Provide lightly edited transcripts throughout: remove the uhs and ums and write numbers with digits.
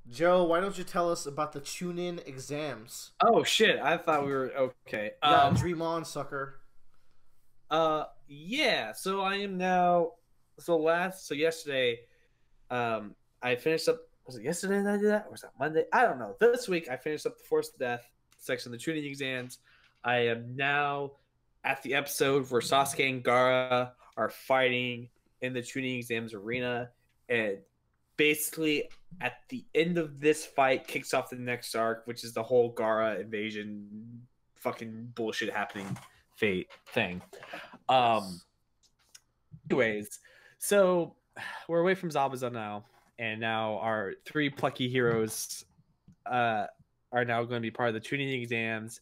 Joe, why don't you tell us about the Chuunin exams? Oh shit, I thought we were okay. Yeah, dream on, sucker. Yeah, so I am now so yesterday I finished up, was it yesterday that I did that? Or was that Monday? I don't know. This week I finished up the Force of Death section of the tuning exams. I am now at the episode where Sasuke and Gaara are fighting in the tuning exams arena, and basically at the end of this fight kicks off the next arc, which is the whole Gaara invasion fucking bullshit happening fate thing. Um Yes. anyways, so we're away from Zabuza now, and now our three plucky heroes uh are now going to be part of the tuning exams.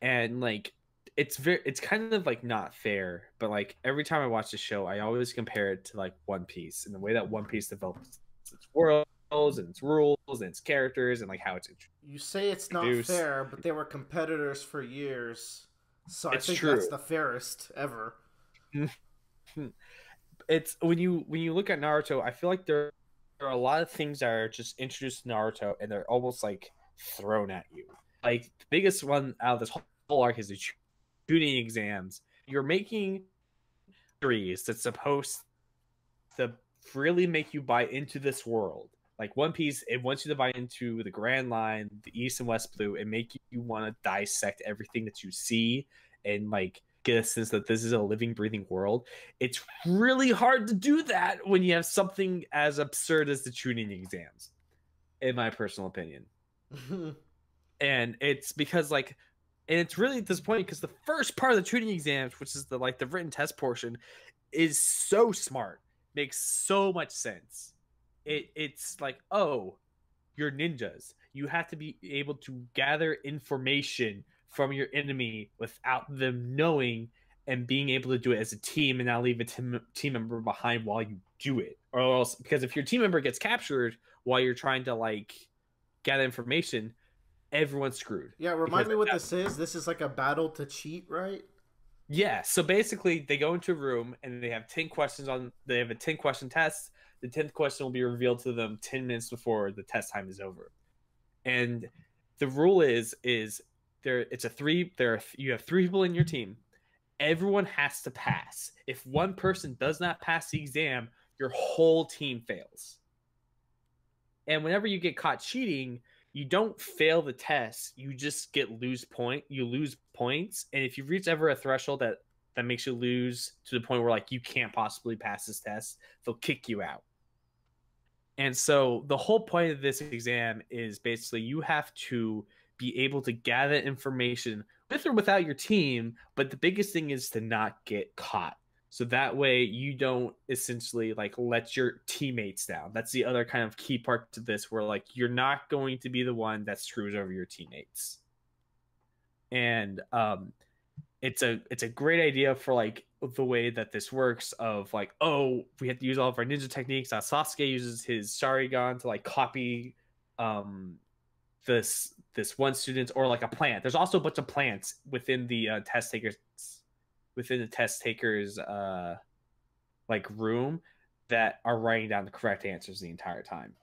And like it's kind of like not fair, but like every time I watch the show I always compare it to like One Piece and the way that One Piece develops its worlds and its rules and its characters and like how it's You say it's not introduced. fair, but they were competitors for years. So I It's think that's true. the fairest ever. It's when you look at Naruto, I feel like there are a lot of things that are just introduced to Naruto and they're almost like thrown at you. Like the biggest one out of this whole arc is the tuning exams. You're making theories that's supposed to really make you buy into this world. Like One Piece, it wants you to buy into the Grand Line, the East and West Blue, and make you want to dissect everything that you see and like get a sense that this is a living, breathing world. It's really hard to do that when you have something as absurd as the tuning exams, in my personal opinion. And it's because like and it's really at this point because the first part of the tuning exams, which is the written test portion, is so smart, makes so much sense. It's like, oh, you're ninjas. You have to be able to gather information from your enemy without them knowing, and being able to do it as a team and not leave a team member behind while you do it. Or else, because if your team member gets captured while you're trying to like gather information, everyone's screwed. Yeah, Because remind me what this is. This is like a battle to cheat, right? yeah, so basically they go into a room and they have a 10 question test. The 10th question will be revealed to them 10 minutes before the test time is over. And the rule is there it's a three there you have three people in your team. Everyone has to pass. If one person does not pass the exam, your whole team fails. And whenever you get caught cheating, you don't fail the test. You just you lose points. And if you reach ever a threshold that makes you lose to the point where like you can't possibly pass this test, they'll kick you out. And so the whole point of this exam is basically you have to be able to gather information with or without your team, but the biggest thing is to not get caught. So that way you don't essentially like let your teammates down. That's the other kind of key part to this where like you're not going to be the one that screws over your teammates. And it's a great idea for like the way that this works of like, oh, we have to use all of our ninja techniques. Sasuke uses his Sharingan to like copy um this one student or like a plant. There's also a bunch of plants within the test takers like room that are writing down the correct answers the entire time.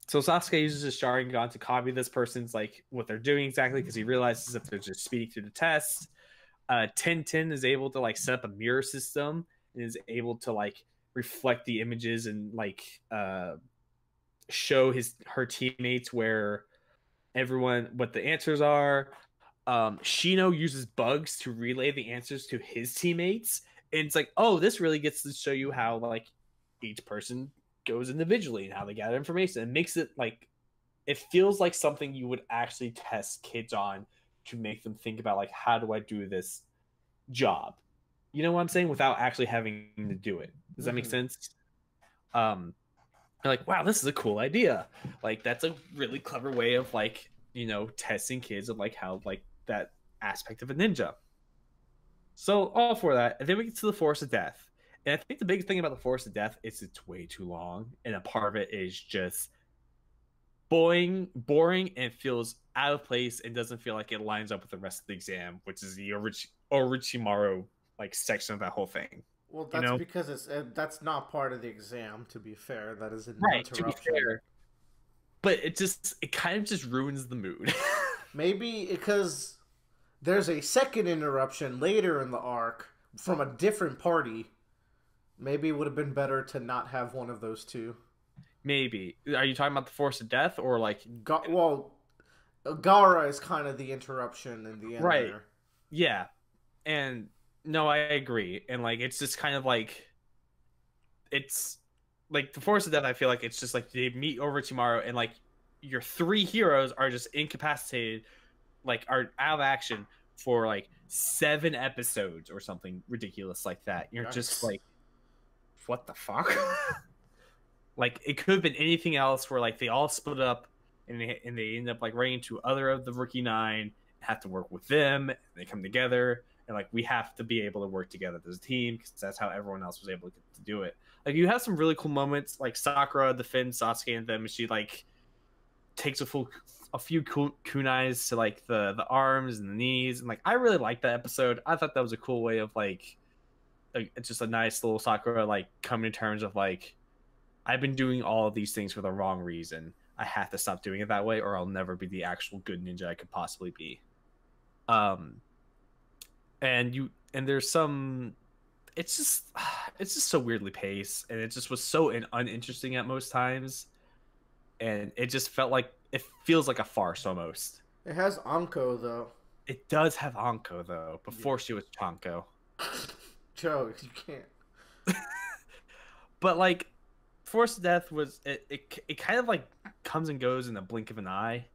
So Sasuke uses his Sharingan to copy this person's like what they're doing exactly because he realizes if they're just speeding through the test. Tintin is able to like set up a mirror system and is able to like reflect the images and like show his her teammates where everyone what the answers are. Shino uses bugs to relay the answers to his teammates, and it's like, oh, this really gets to show you how like each person goes individually and how they gather information. It makes it like it feels like something you would actually test kids on to make them think about like how do I do this job, you know what I'm saying, without actually having to do it. Does that make Mm-hmm. sense? um like, wow, this is a cool idea. Like that's a really clever way of like testing kids of like how like that aspect of a ninja. So all for that, and then we get to the Force of Death. And I think the biggest thing about the Force of Death is it's way too long, and a part of it is just boring, and feels out of place and doesn't feel like it lines up with the rest of the exam, which is the Orochimaru like section of that whole thing. Well, You that's know, because it's that's not part of the exam. To be fair, that is an right? To be interruption. fair, but it kind of just ruins the mood. Maybe because there's a second interruption later in the arc from a different party. Maybe it would have been better to not have one of those two. Maybe. Are you talking about the Force of Death or like? Well, Gara is kind of the interruption in the end. Right. There. Yeah, and no, I agree. And like, it's just kind of like, it's like the Force of Death. I feel like it's just like they meet over tomorrow, and like your three heroes are just incapacitated, like are out of action for like 7 episodes or something ridiculous like that. You're just like, what the fuck? Like, it could have been anything else where like they all split up and they end up like running into other of the Rookie Nine, have to work with them, and they come together, and like we have to be able to work together as a team because that's how everyone else was able to do it. Like, you have some really cool moments, like Sakura defends Sasuke and them, and she like takes a few kunais to like the arms and the knees, and like I really liked that episode. I thought that was a cool way of like it's just a nice little Sakura like coming to terms of like, I've been doing all of these things for the wrong reason. I have to stop doing it that way, or I'll never be the actual good ninja I could possibly be. And there's some, it's just so weirdly paced, and it just was so uninteresting at most times, and it just felt like it feels like a farce almost. It has Anko though. It does have Anko though. Before she was Chanko. Joe, you can't. But like, Force of Death was it kind of like comes and goes in the blink of an eye,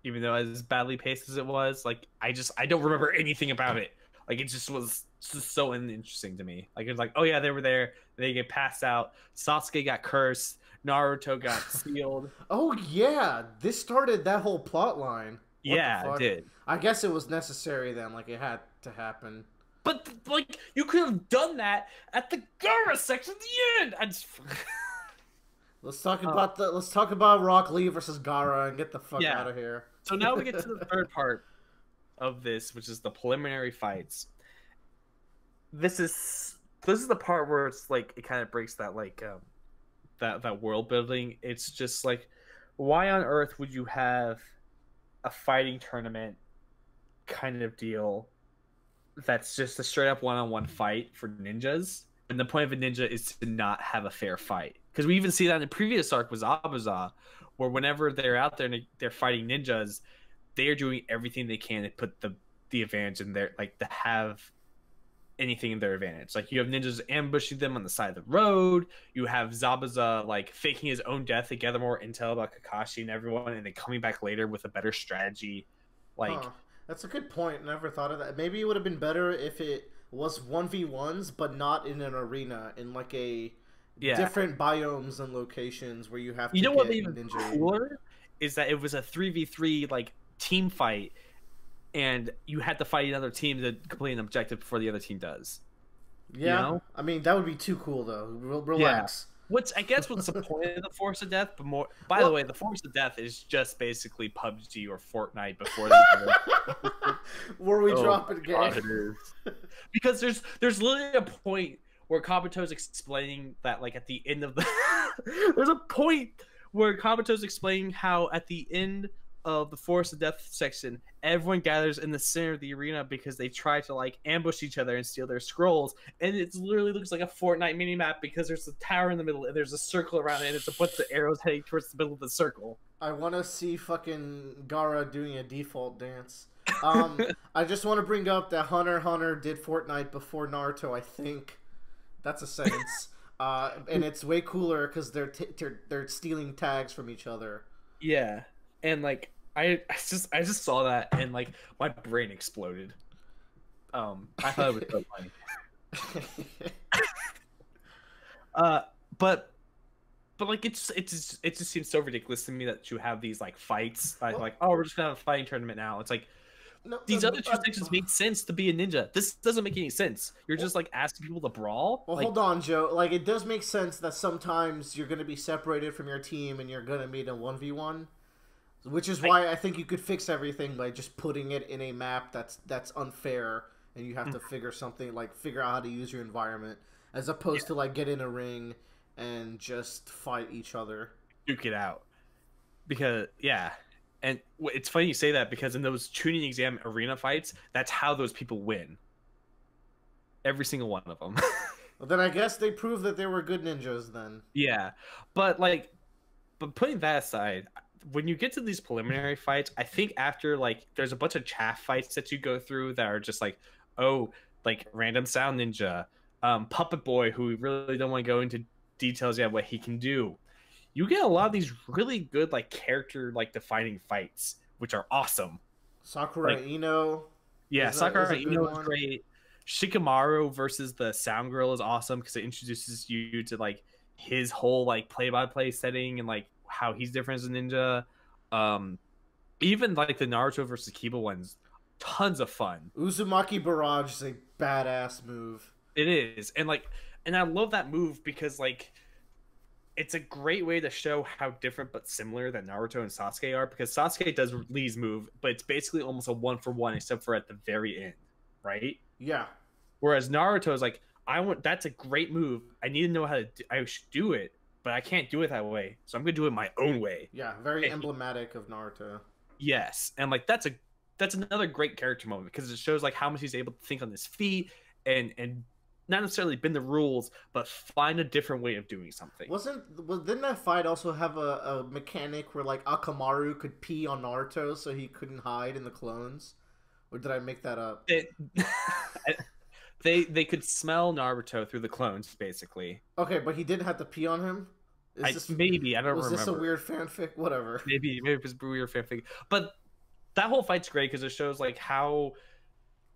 even though as badly paced as it was. Like, I don't remember anything about it. Like, it just was just so uninteresting to me. Like, it was like, oh yeah, they were there, they get passed out, Sasuke got cursed, Naruto got sealed. Oh yeah, this started that whole plot line. Yeah, it did. I guess it was necessary then. Like, it had to happen. But like, you could have done that at the Gara section at the end. Let's talk about Rock Lee versus Gara and get the fuck out of here. So now we get to the third part of this, which is the preliminary fights. This is the part where it's like it kind of breaks that like that world building. It's just like, why on earth would you have a fighting tournament kind of deal that's just a straight up one-on-one fight for ninjas? And the point of a ninja is to not have a fair fight. Because we even see that in the previous arc with Zabuza, where whenever they're out there and they're fighting ninjas, they are doing everything they can to put the advantage in their, like, to have anything in their advantage. Like, you have ninjas ambushing them on the side of the road. You have Zabuza like faking his own death to gather more intel about Kakashi and everyone, and then coming back later with a better strategy. Like, that's a good point. Never thought of that. Maybe it would have been better if it was 1v1s, but not in an arena, in like a different biomes and locations where you have to. You know what? Even cooler is that it was a 3v3 like team fight, and you had to fight another team to complete an objective before the other team does. Yeah, you know? I mean, that would be too cool though. Relax. Yeah. What's the point of the Force of Death? But more, by the way, the Force of Death is just basically PUBG or Fortnite before they where we drop it again. God, it is. Because there's literally a point where Kabuto's explaining that, like, at the end of the there's a point where Kabuto's explaining how at the end of the Force of Death section, everyone gathers in the center of the arena because they try to like ambush each other and steal their scrolls, and it literally looks like a Fortnite minimap because there's a tower in the middle and there's a circle around it and it's a bunch of arrows heading towards the middle of the circle. I want to see fucking Gara doing a default dance. I just want to bring up that Hunter x Hunter did Fortnite before Naruto. I think that's a sentence, and it's way cooler because they're stealing tags from each other. Yeah, and like I just saw that and like my brain exploded. I thought it was so funny. But like it just seems so ridiculous to me that you have these like fights like, oh, we're just gonna have a fighting tournament now. It's like, no, these other two sections make sense to be a ninja. This doesn't make any sense. You're just like asking people to brawl. Well, hold on, Joe. Like, it does make sense that sometimes you're gonna be separated from your team and you're gonna meet a 1v1. Which is why I think you could fix everything by just putting it in a map that's unfair, and you have to figure out how to use your environment, as opposed to like get in a ring and just fight each other. Duke it out. because yeah, and it's funny you say that because in those Chuunin exam arena fights, that's how those people win. Every single one of them. Well, then I guess they proved that they were good ninjas then. Yeah, but like, but putting that aside, when you get to these preliminary fights, I think after like there's a bunch of chaff fights that you go through that are just like, oh, like random sound ninja, puppet boy, who we really don't want to go into details yet what he can do. You get a lot of these really good like character like defining fights, which are awesome. Sakura Like Ino yeah, is Sakura a good Ino is one. great. Shikamaru versus the Sound Girl is awesome because it introduces you to like his whole like play-by-play setting and like how he's different as a ninja. Um, Even like the Naruto versus Kiba ones, tons of fun. Uzumaki Barrage is a badass move. It is, and like, and I love that move because like it's a great way to show how different but similar that Naruto and Sasuke are because Sasuke does Lee's move, but it's basically almost a one for one except for at the very end, right? Yeah. Whereas Naruto is like, I want that's a great move. I need to know how to I should do it, but I can't do it that way. So I'm gonna do it my own way. Yeah, very emblematic of Naruto. Yes. And like that's another great character moment because it shows like how much he's able to think on his feet and not necessarily bend the rules, but find a different way of doing something. Didn't that fight also have a mechanic where like Akamaru could pee on Naruto so he couldn't hide in the clones? Or did I make that up? They could smell Naruto through the clones, basically. Okay, but he didn't have to pee on him? Maybe I don't remember. Was this a weird fanfic? Whatever. Maybe it was a weird fanfic. But that whole fight's great because it shows like how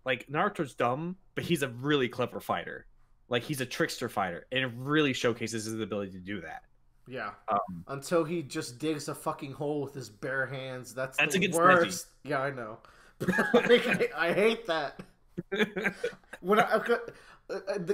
like Naruto's dumb, but he's a really clever fighter. Like he's a trickster fighter, and it really showcases his ability to do that. Yeah. Until he just digs a fucking hole with his bare hands. That's the worst. Yeah, I know. Like, I hate that. When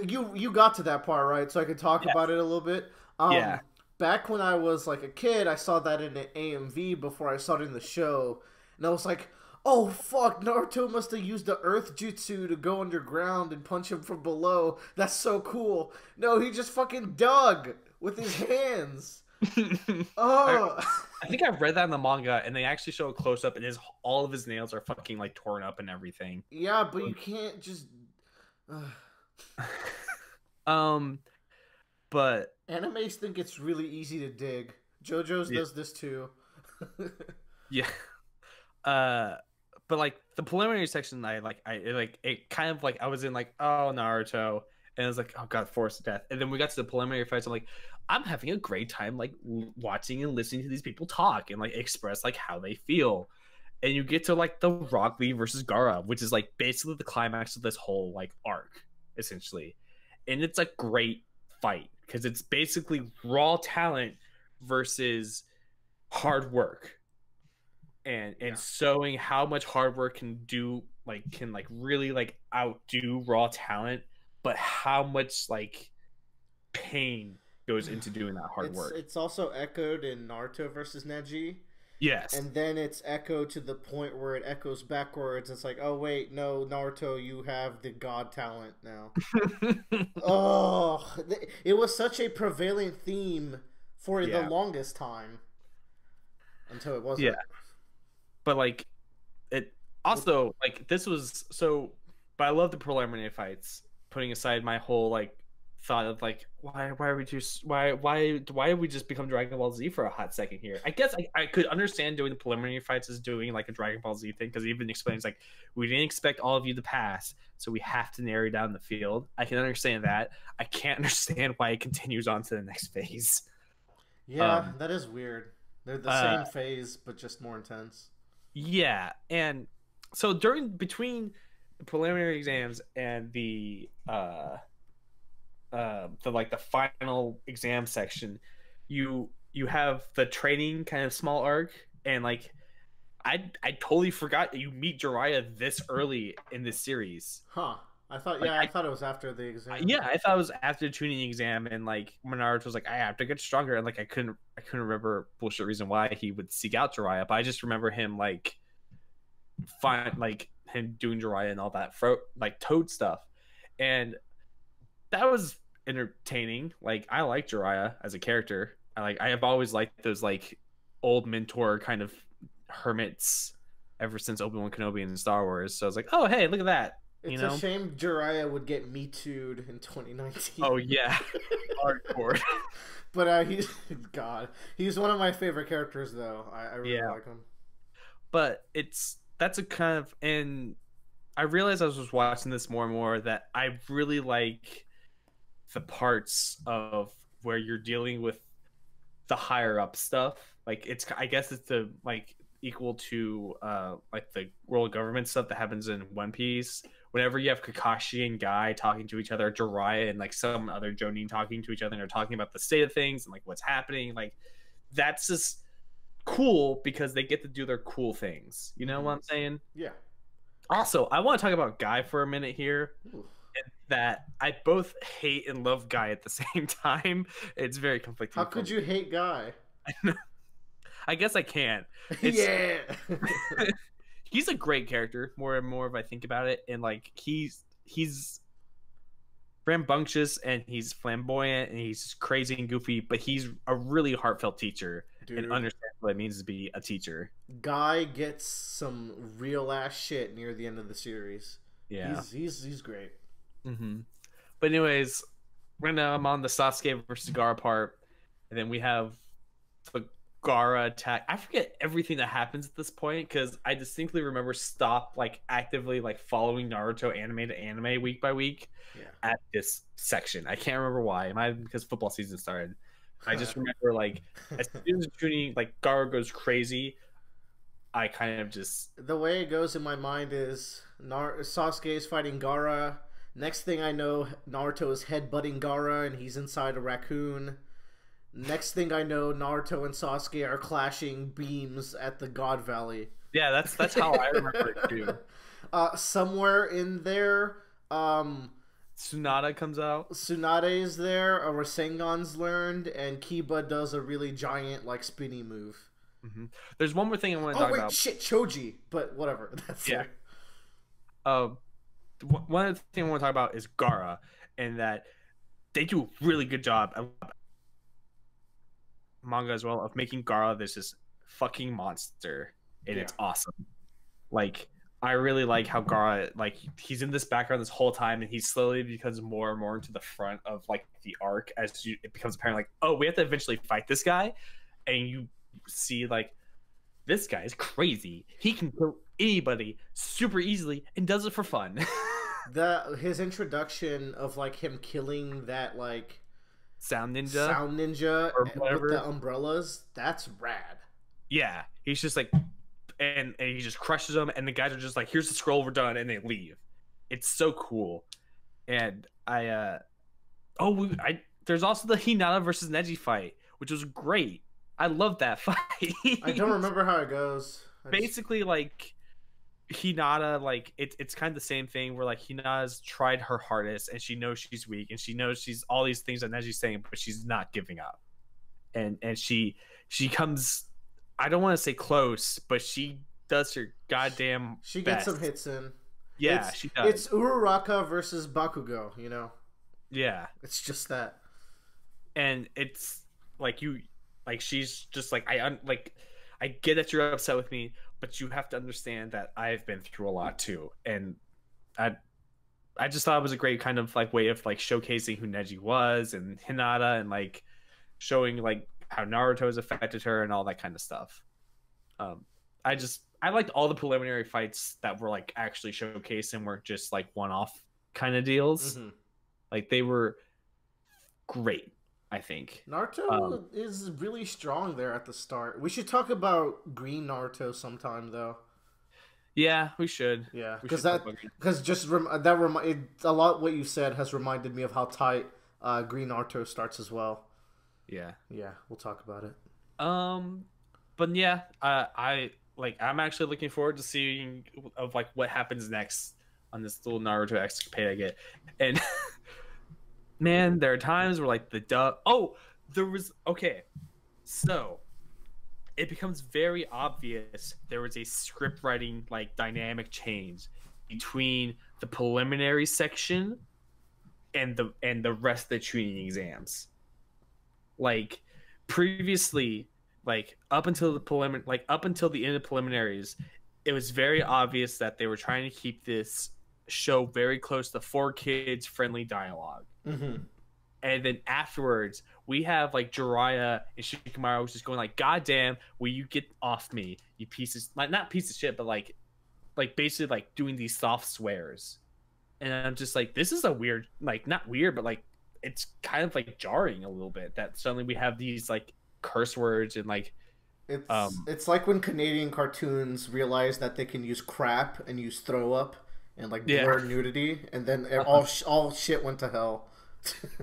you got to that part, right? So I could talk about it a little bit. Yeah. Back when I was like a kid, I saw that in an AMV before I saw it in the show, and I was like, "Oh fuck! Naruto must have used the Earth Jutsu to go underground and punch him from below. That's so cool." No, he just fucking dug with his hands. Oh. I think I've read that in the manga, and they actually show a close up, and all of his nails are fucking like torn up and everything. Yeah, but you can't just. But animes think it's really easy to dig. JoJo's does this too. Yeah. But like the preliminary section, I it kind of like I was in like, oh, Naruto, and I was like, oh god, forced death, and then we got to the preliminary fights. I'm like, I'm having a great time like watching and listening to these people talk and like express like how they feel, and you get to like the Rock Lee versus Gaara, which is like basically the climax of this whole like arc, essentially, and it's a great fight because it's basically raw talent versus hard work. And showing how much hard work can really like outdo raw talent, but how much like pain goes into doing that hard work. It's also echoed in Naruto versus Neji. Yes. And then it's echoed to the point where it echoes backwards. It's like, oh wait, no, Naruto, you have the god talent now. Oh, it was such a prevalent theme for the longest time until it wasn't. Yeah. But like it also like this was so, but I love the preliminary fights, putting aside my whole like thought of like why are we just why did we just become Dragon Ball Z for a hot second here. I guess I could understand doing the preliminary fights as doing like a Dragon Ball Z thing because it even explains like we didn't expect all of you to pass, so we have to narrow down the field. I can understand that. I can't understand why it continues on to the next phase. Yeah, that is weird. They're the same phase but just more intense. Yeah, and so between the preliminary exams and the final exam section, you have the training kind of small arc, and like I totally forgot that you meet Jiraiya this early in this series. Huh. I thought I thought it was after the exam. Yeah, I thought it was after the Chuunin exam, and like Naruto was like, I have to get stronger, and like I couldn't remember bullshit reason why he would seek out Jiraiya, but I just remember him like him doing Jiraiya and all that like Toad stuff, and that was entertaining. Like I like Jiraiya as a character. I have always liked those like old mentor kind of hermits ever since Obi-Wan Kenobi and Star Wars. So I was like, oh hey, look at that. You It's a know? shame Jiraiya would get Me Too'd in 2019. Oh yeah. Hardcore. But he's God. He's one of my favorite characters, though. I really Yeah. like him. But that's a kind of, and I realized I was just watching this more and more that I really like the parts of where you're dealing with the higher up stuff. Like it's, I guess it's the like equal to like the world government stuff that happens in One Piece. Whenever you have Kakashi and Guy talking to each other, Jiraiya and like some other Jonin talking to each other, and they're talking about the state of things and like what's happening, like that's just cool because they get to do their cool things. You know what I'm saying? Yeah. Also, I want to talk about Guy for a minute here. Ooh. That I both hate and love Guy at the same time. It's very conflicting. How could you hate Guy? I guess I can. Yeah. He's a great character. More and more if I think about it, and like he's rambunctious and he's flamboyant and he's crazy and goofy, but he's a really heartfelt teacher. Dude. And understands what it means to be a teacher. Guy gets some real ass shit near the end of the series. Yeah, he's great. Mm-hmm. But anyways, right now I'm on the Sasuke versus Gaara part, and then we have the Gaara attack. I forget everything that happens at this point because I distinctly remember stop like actively like following Naruto anime to anime week by week at this section. I can't remember why. It might have been because football season started. I just remember like as soon as Chuunin like Gaara goes crazy, I kind of just, the way it goes in my mind is Sasuke is fighting Gaara. Next thing I know, Naruto is headbutting Gaara and he's inside a raccoon. Next thing I know, Naruto and Sasuke are clashing beams at the God Valley. Yeah, that's how I remember it too. Somewhere in there, Tsunade comes out. Tsunade is there, a Rasengan's learned, and Kiba does a really giant, like, spinny move. Mm-hmm. There's one more thing I want to talk about. Shit, Choji, but whatever. That's yeah. One of the things I want to talk about is Gaara, and that they do a really good job of manga as well of making Gaara this fucking monster, and it's awesome. Like I really like how Gaara, like he's in this background this whole time, and he slowly becomes more and more into the front of like the arc as it becomes apparent. Like, oh, we have to eventually fight this guy, and you see like this guy is crazy. He can kill anybody super easily and does it for fun. His introduction of like him killing that like sound ninja or whatever with the umbrellas, that's rad. Yeah, he's just like, and he just crushes them, and the guys are just like, here's the scroll, we're done, and they leave. It's so cool. And there's also the Hinata versus Neji fight, which was great. I love that fight. I don't remember how it goes. Basically, like Hinata, like it's kind of the same thing where like Hinata's tried her hardest and she knows she's weak and she knows she's all these things that Neji's saying, but she's not giving up. And she comes, I don't want to say close, but she does her goddamn She best. gets some hits in. Yeah, she does. It's Uraraka versus Bakugo, you know? Yeah. It's just that. And it's like she's just like, I get that you're upset with me, but you have to understand that I've been through a lot too. And I just thought it was a great kind of like way of like showcasing who Neji was and Hinata and like showing like how Naruto has affected her and all that kind of stuff. I liked all the preliminary fights that were like actually showcased and weren't just like one-off kind of deals. Mm-hmm. Like they were great. I think Naruto is really strong there at the start. We should talk about Green Naruto sometime, though. Yeah, we should. Yeah, because a lot what you said has reminded me of how tight Green Naruto starts as well. Yeah, we'll talk about it. But yeah, I'm actually looking forward to seeing of like what happens next on this little Naruto escapade I get, and. Man, there are times where like so it becomes very obvious there was a script writing like dynamic change between the preliminary section and the rest of the Chuunin exams. Like previously like up until the up until the end of preliminaries, it was very obvious that they were trying to keep this show very close to 4 kids friendly dialogue. Mm-hmm. And then afterwards, we have like Jiraiya and Shikamaru just going like, "God damn, will you get off me, you pieces like not piece of shit, but like basically like doing these soft swears." And I'm just like, this is a weird, like not weird, but like it's kind of like jarring a little bit that suddenly we have these like curse words and like It's like when Canadian cartoons realize that they can use crap and use throw up and like blur nudity, and then all shit went to hell.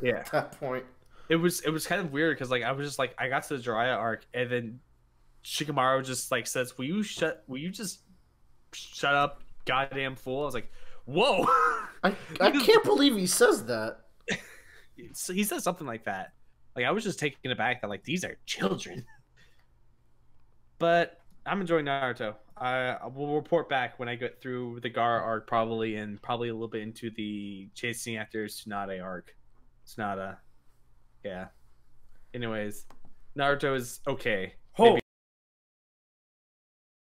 Yeah. At that point, it was kind of weird because like I was just like I got to the Jiraiya arc and then Shikamaru just like says, will you just shut up, goddamn fool. I was like, whoa. I can't believe he says that. So he says something like that. Like I was just taken aback that like these are children. But I'm enjoying Naruto. I will report back when I get through the Gaara arc probably, and probably a little bit into the chasing after Tsunade arc. Tsunade. Yeah. Anyways, Naruto is okay.